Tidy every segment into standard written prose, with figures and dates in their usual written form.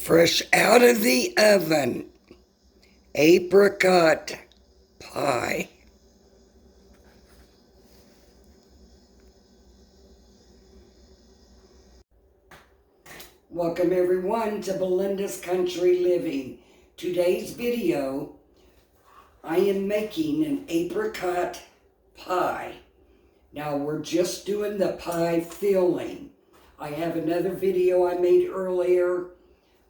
Fresh out of the oven, apricot pie. Welcome everyone to Belinda's Country Living. Today's video, I am making an apricot pie. Now we're just doing the pie filling. I have another video I made earlier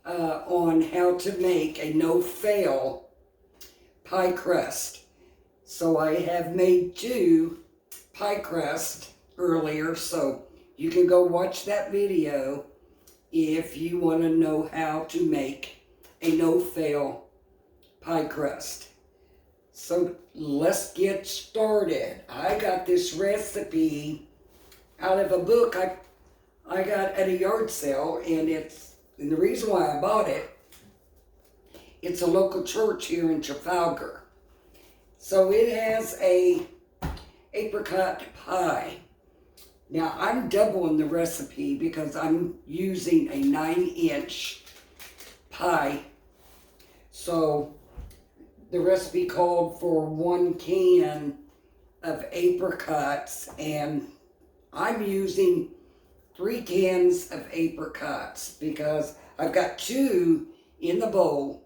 on how to make a no-fail pie crust. So I have made 2 pie crust earlier, so you can go watch that video if you want to know how to make a no-fail pie crust. So let's get started. I got this recipe out of a book I got at a yard sale, and the reason why I bought it, it's a local church here in Trafalgar. So it has a apricot pie. Now I'm doubling the recipe because I'm using a 9-inch pie. So the recipe called for 1 can of apricots, and I'm using 3 cans of apricots because I've got 2 in the bowl,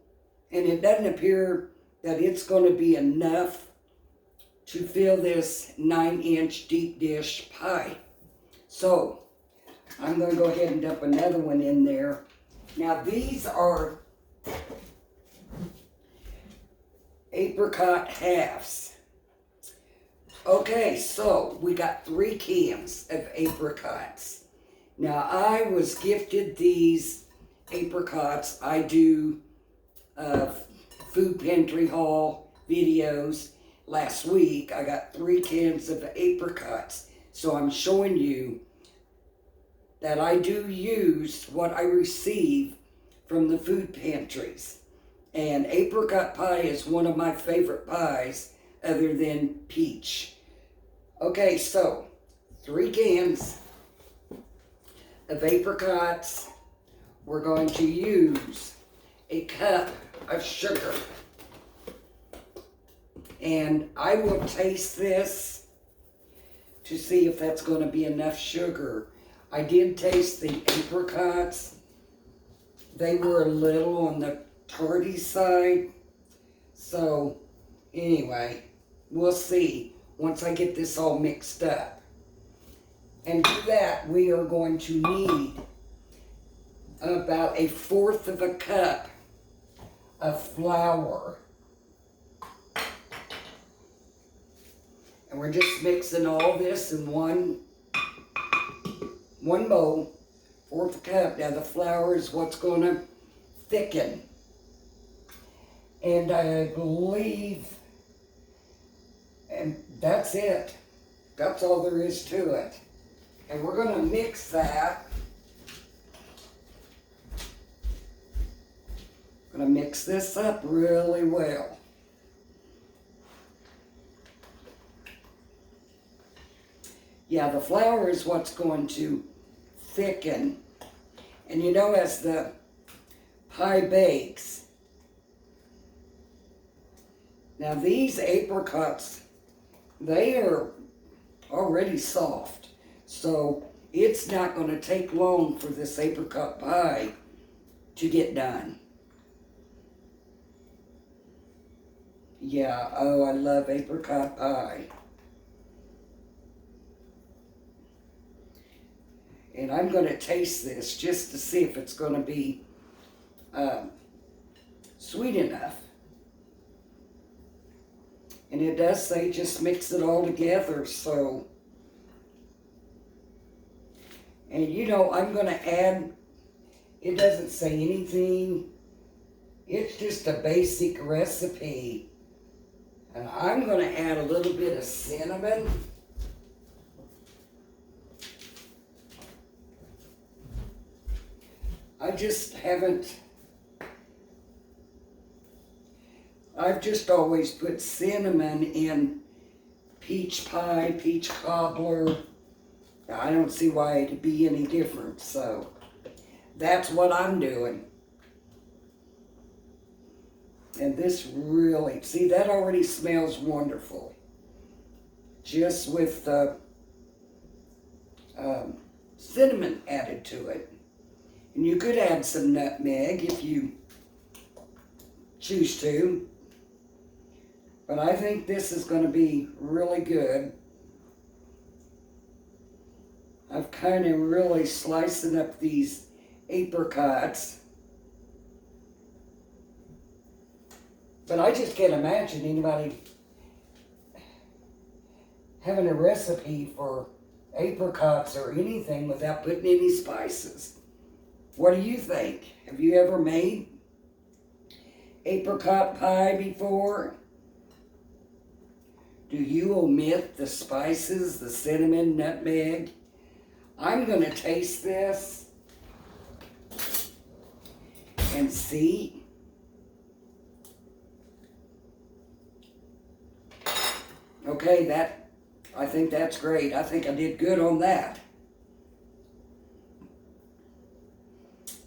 and it doesn't appear that it's going to be enough to fill this 9-inch deep dish pie. So I'm going to go ahead and dump another one in there. Now these are apricot halves. Okay, so we got 3 cans of apricots. Now I was gifted these apricots. I do food pantry haul videos. Last week I got 3 cans of apricots. So I'm showing you that I do use what I receive from the food pantries. And apricot pie is one of my favorite pies other than peach. Okay, so 3 cans of apricots. We're going to use a cup of sugar. And I will taste this to see if that's going to be enough sugar. I did taste the apricots. They were a little on the tarty side. So anyway, we'll see once I get this all mixed up. And to that, we are going to need about 1/4 of a cup of flour. And we're just mixing all this in one bowl, 1/4 cup. Now the flour is what's going to thicken. And I believe, and that's it. That's all there is to it. And we're going to mix that. Going to mix this up really well. Yeah, the flour is what's going to thicken. And you know, as the pie bakes, now these apricots, they are already soft. So it's not going to take long for this apricot pie to get done. Yeah, oh, I love apricot pie. And I'm going to taste this just to see if it's going to be sweet enough. And it does say just mix it all together, so. And you know, I'm going to add, it doesn't say anything. It's just a basic recipe. And I'm going to add a little bit of cinnamon. I just haven't, I've just always put cinnamon in peach pie, peach cobbler. I don't see why it'd be any different, so that's what I'm doing. And this really, see, that already smells wonderful. Just with the cinnamon added to it. And you could add some nutmeg if you choose to. But I think this is going to be really good. I've kind of really slicing up these apricots. But I just can't imagine anybody having a recipe for apricots or anything without putting any spices. What do you think? Have you ever made apricot pie before? Do you omit the spices, the cinnamon, nutmeg? I'm going to taste this and see. Okay, I think that's great. I think I did good on that.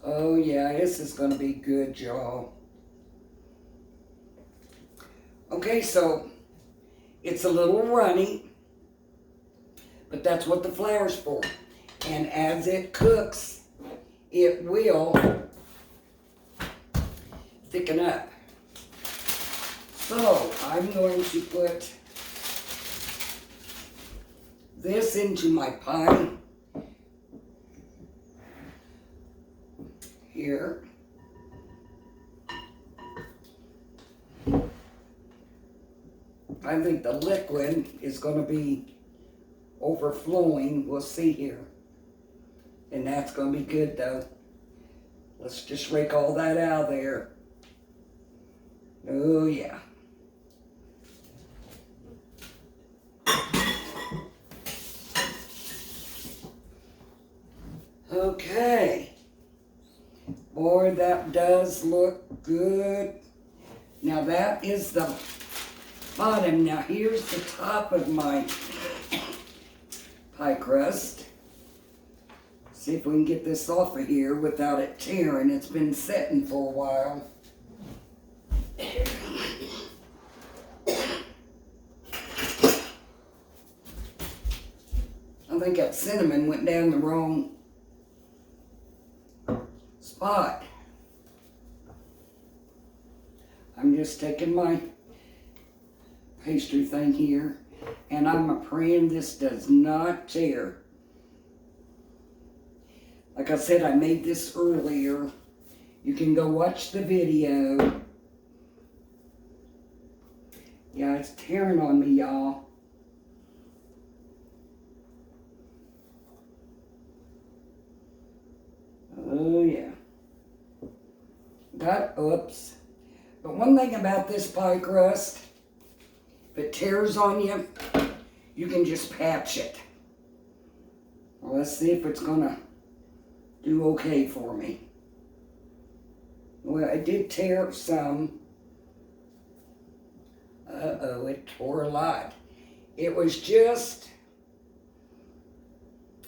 Oh yeah, this is going to be good, y'all. Okay, so it's a little runny, but that's what the flour's for. And as it cooks, it will thicken up. So I'm going to put this into my pie here. I think the liquid is going to be overflowing. We'll see here. And that's going to be good though. Let's just rake all that out of there. Oh yeah. Okay. Boy, that does look good. Now that is the bottom. Now here's the top of my pie crust. See if we can get this off of here without it tearing. It's been setting for a while. I think that cinnamon went down the wrong spot. I'm just taking my pastry thing here, and I'm praying this does not tear. Like I said, I made this earlier. You can go watch the video. Yeah, it's tearing on me, y'all. Oh, yeah. Oops. But one thing about this pie crust, if it tears on you, you can just patch it. Well, let's see if it's gonna do okay for me. Well, it did tear some. Uh-oh, it tore a lot. It was just,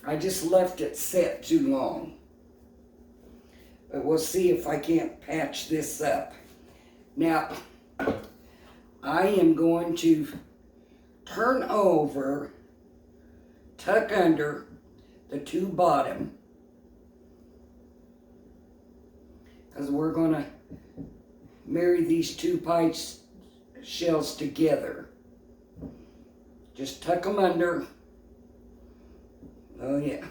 I just left it set too long. But we'll see if I can't patch this up. Now, I am going to turn over, tuck under the two bottom, because we're going to marry these two pie shells together. Just tuck them under. Oh yeah.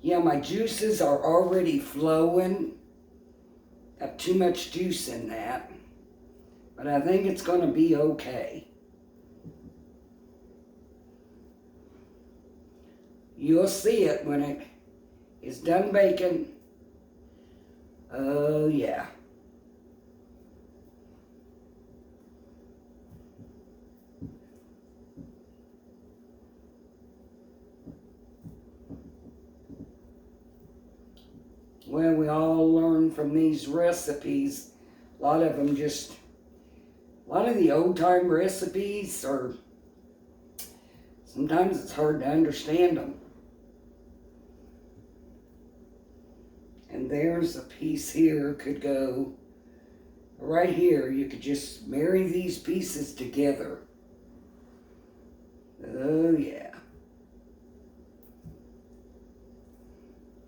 Yeah, my juices are already flowing. Got too much juice in that. But I think it's going to be okay. You'll see it when it is done baking. Oh yeah. Well, we all learn from these recipes. A lot of them just, a lot of the old time recipes are, sometimes it's hard to understand them. And there's a piece here, could go right here, you could just marry these pieces together. Oh yeah.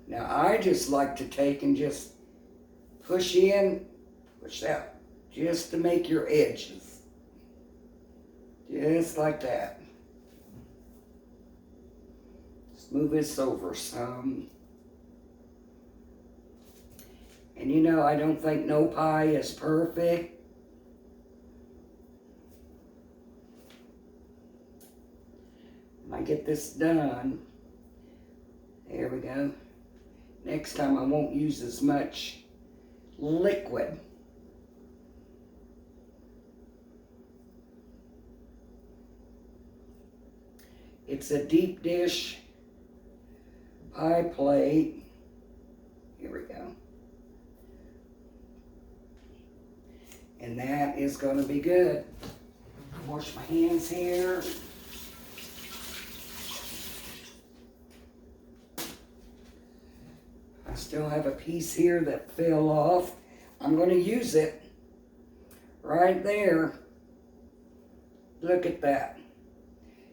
Now I just like to take and just push in, push out, just to make your edges. Just like that. Let's move this over some. And you know, I don't think no pie is perfect. When I get this done, there we go. Next time I won't use as much liquid. It's a deep dish pie plate. Here we go. And that is going to be good. Wash my hands here. I still have a piece here that fell off. I'm going to use it right there. Look at that.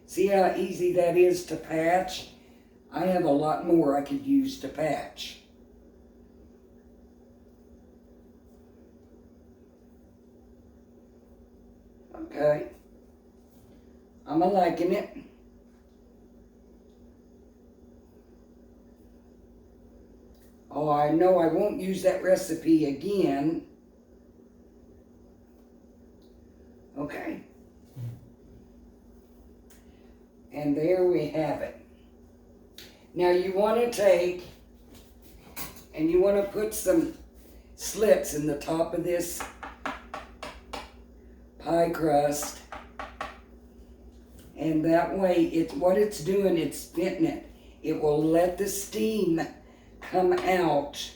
See how easy that is to patch? I have a lot more I could use to patch. Okay. I'm liking it. Oh, I know I won't use that recipe again. Okay. And there we have it. Now you want to take and you want to put some slits in the top of this pie crust. And that way, what it's doing, it's venting it. It will let the steam come out.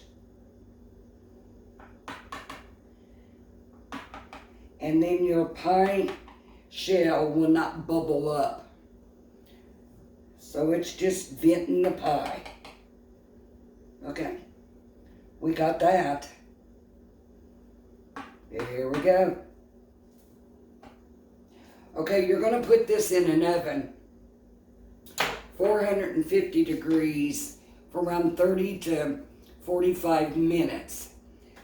And then your pie shell will not bubble up. So it's just venting the pie. Okay, we got that. There we go. Okay, you're going to put this in an oven, 450 degrees, for around 30 to 45 minutes,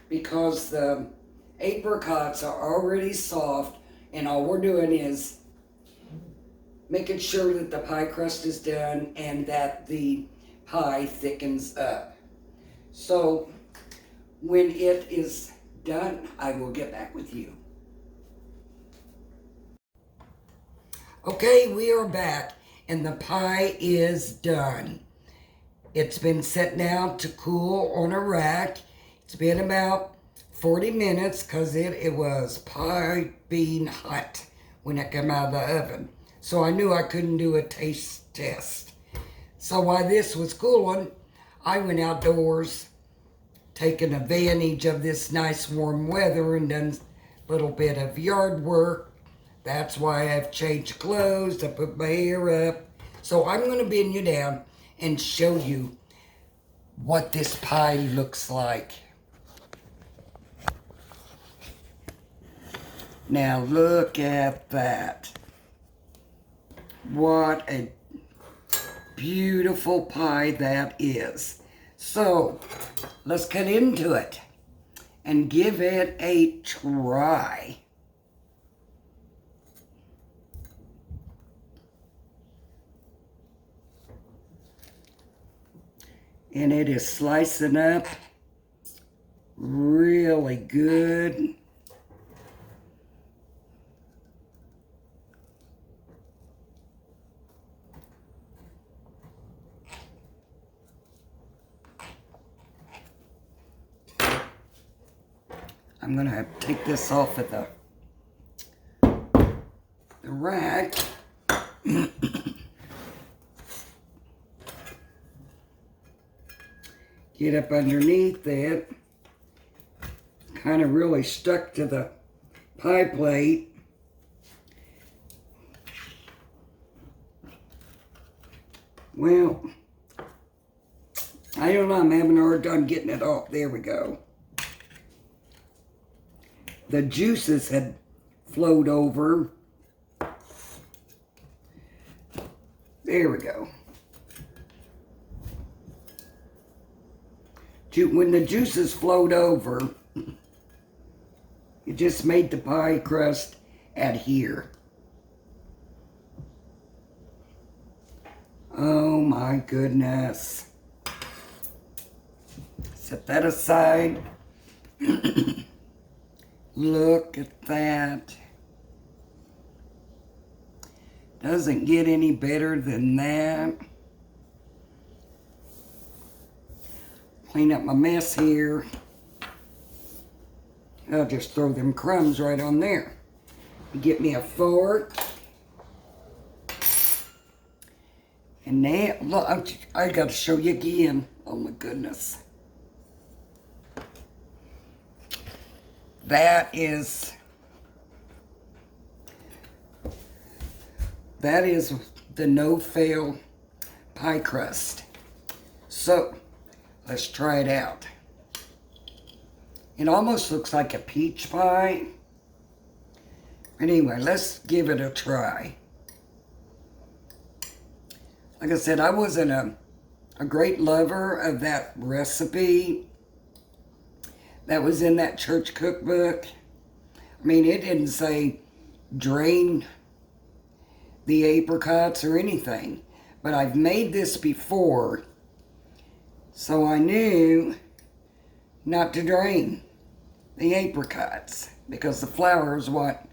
because the apricots are already soft, and all we're doing is making sure that the pie crust is done and that the pie thickens up. So when it is done, I will get back with you. Okay, we are back and the pie is done. It's been set now to cool on a rack. It's been about 40 minutes because it was piping hot when it came out of the oven. So I knew I couldn't do a taste test. So while this was cooling, I went outdoors, taking advantage of this nice warm weather and done a little bit of yard work. That's why I've changed clothes, I put my hair up. So I'm going to bend you down and show you what this pie looks like. Now look at that. What a beautiful pie that is. So let's cut into it and give it a try. And it is slicing up really good. I'm going to take this off of the rack. Get up underneath it. Kind of really stuck to the pie plate. Well, I don't know, I'm having a hard time getting it off. There we go. the juices had flowed over. There we go. When the juices flowed over, it just made the pie crust adhere. Oh my goodness. Set that aside. Look at that. Doesn't get any better than that. Clean up my mess here. I'll just throw them crumbs right on there. Get me a fork. And now, look, I got to show you again. Oh my goodness. That is the no-fail pie crust. So, let's try it out. It almost looks like a peach pie. Anyway, let's give it a try. Like I said, I wasn't a great lover of that recipe that was in that church cookbook. I mean, it didn't say drain the apricots or anything. But I've made this before, so I knew not to drain the apricots because the flour is what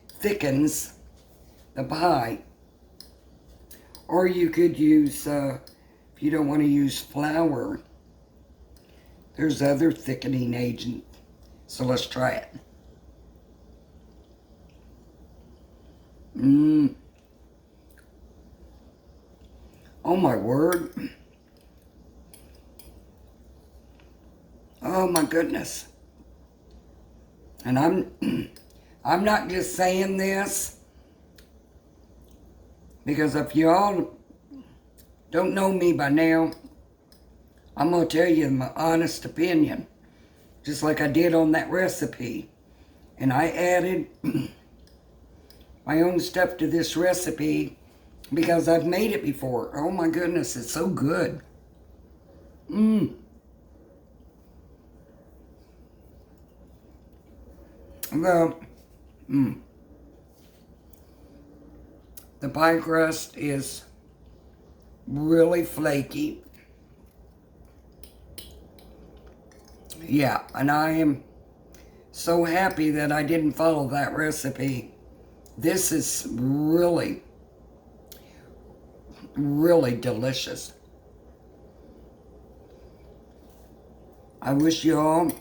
thickens the pie. Or you could use, if you don't want to use flour, there's other thickening agent. So let's try it. Oh my word. Oh my goodness. And I'm not just saying this because if y'all don't know me by now, I'm going to tell you my honest opinion, just like I did on that recipe. And I added my own stuff to this recipe because I've made it before. Oh my goodness, it's so good. Well, the pie crust is really flaky. Yeah, and I am so happy that I didn't follow that recipe. This is really, really delicious. I wish you all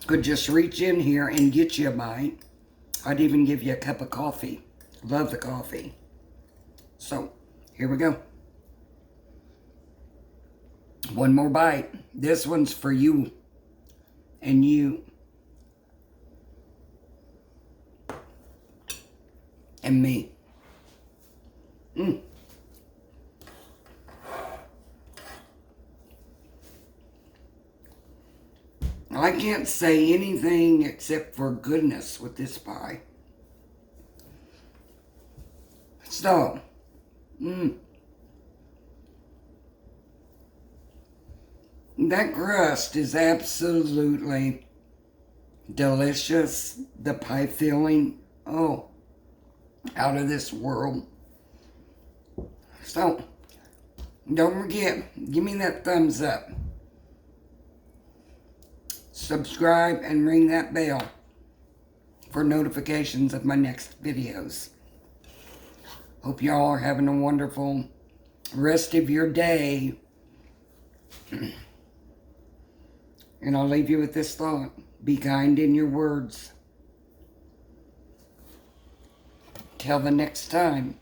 could just reach in here and get you a bite. I'd even give you a cup of coffee. Love the coffee. So, here we go. One more bite. This one's for you and you and me. I can't say anything except for goodness with this pie. So, that crust is absolutely delicious. The pie filling, oh, out of this world. So, don't forget, give me that thumbs up. Subscribe and ring that bell for notifications of my next videos. Hope y'all are having a wonderful rest of your day. And I'll leave you with this thought. Be kind in your words. Till the next time.